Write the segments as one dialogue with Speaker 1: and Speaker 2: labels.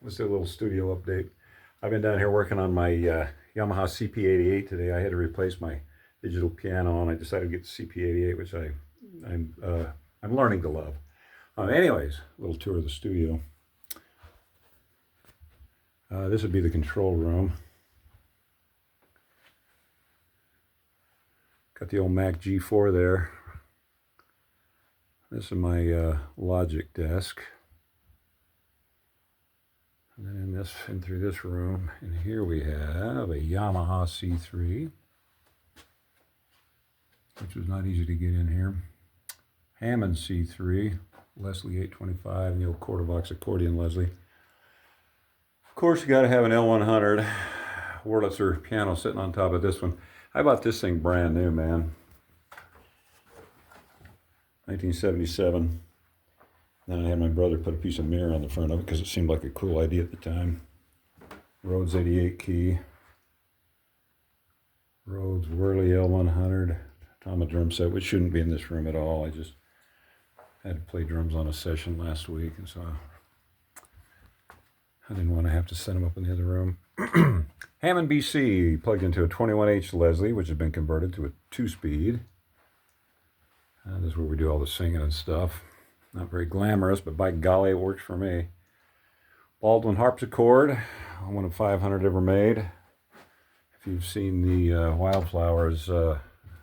Speaker 1: let's do a little studio update. I've been down here working on my Yamaha CP88 today. I had to replace my digital piano, and I decided to get the CP88, which I'm learning to love. Anyways, a little tour of the studio. This would be the control room. Got the old Mac G4 there. This is my Logic desk. And then in through this room, and here we have a Yamaha C3, which was not easy to get in here. Hammond C3, Leslie 825, and the old quarter box accordion Leslie. Of course, you got to have an L100 Wurlitzer piano sitting on top of this one. I bought this thing brand new, man. 1977. Then I had my brother put a piece of mirror on the front of it because it seemed like a cool idea at the time. Rhodes 88 key. Rhodes Wurly L100 Tama drum set, which shouldn't be in this room at all. I just had to play drums on a session last week, and so I didn't want to have to set them up in the other room. Hammond BC plugged into a 21H Leslie, which has been converted to a 2-speed. This is where we do all the singing and stuff. Not very glamorous, but by golly, it works for me. Baldwin harpsichord, one of 500 ever made. If you've seen the Wildflowers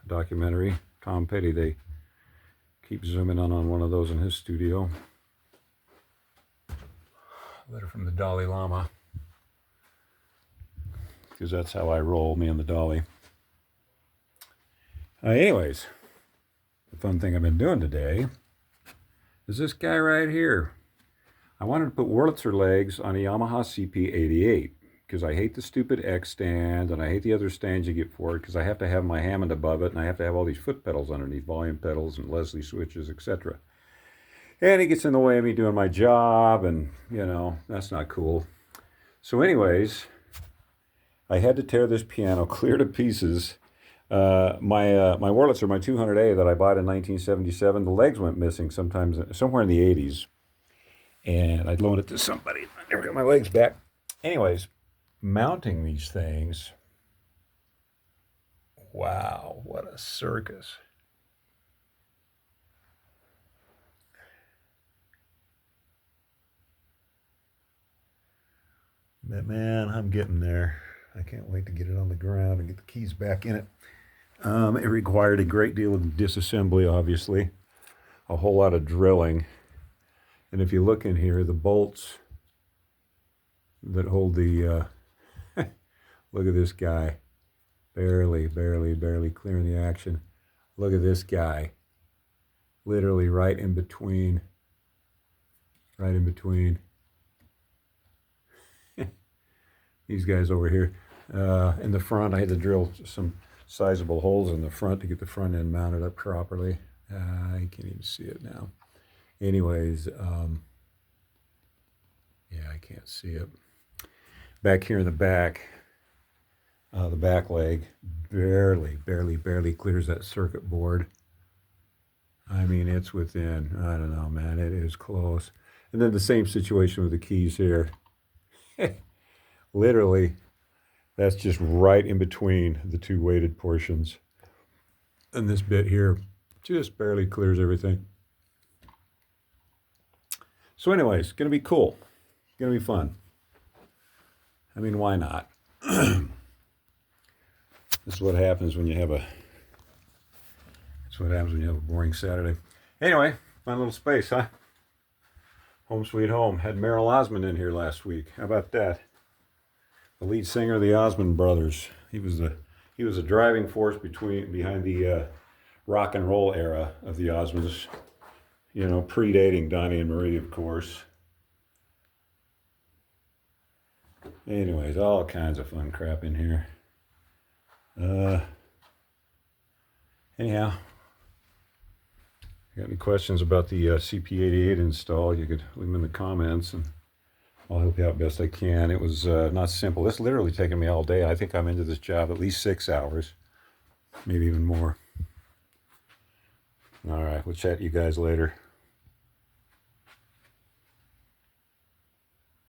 Speaker 1: documentary, Tom Petty, they keep zooming in on one of those in his studio. A letter from the Dalai Lama, because that's how I roll, me and the Dalai. Anyways, the fun thing I've been doing today is this guy right here. I wanted to put Wurlitzer legs on a Yamaha CP88 because I hate the stupid X stand and I hate the other stands you get for it because I have to have my Hammond above it and I have to have all these foot pedals underneath, volume pedals and Leslie switches, etc. And it gets in the way of me doing my job, and you know, that's not cool. So anyways, I had to tear this piano clear to pieces. My Wurlitzer, my 200a that I bought in 1977, the legs went missing somewhere in the 80s. And I'd loan it to somebody. I never got my legs back. Anyways, mounting these things. Wow, what a circus. But man, I'm getting there. I can't wait to get it on the ground and get the keys back in it. It required a great deal of disassembly, obviously, a whole lot of drilling. And if you look in here, the bolts that hold the, look at this guy, barely clearing the action. Look at this guy, literally right in between. These guys over here. In the front, I had to drill some sizable holes in the front to get the front end mounted up properly. I can't even see it now. Anyways, yeah, I can't see it. Back here in the back leg barely clears that circuit board. I mean, it's within, I don't know, man, it is close. And then the same situation with the keys here. Literally, that's just right in between the two weighted portions. And this bit here just barely clears everything. So anyways, gonna be cool. Gonna be fun. I mean, why not? This is what happens when you have a boring Saturday. Anyway, fun little space, huh? Home sweet home. Had Merrill Osmond in here last week. How about that? The lead singer of the Osmond Brothers. He was a driving force behind the rock and roll era of the Osmonds. You know, predating Donnie and Marie, of course. Anyways, all kinds of fun crap in here. Anyhow, if you got any questions about the CP88 install, you could leave them in the comments and I'll help you out best I can. It was not simple. This literally taken me all day. I think I'm into this job at least 6 hours, maybe even more. All right, we'll chat to you guys later.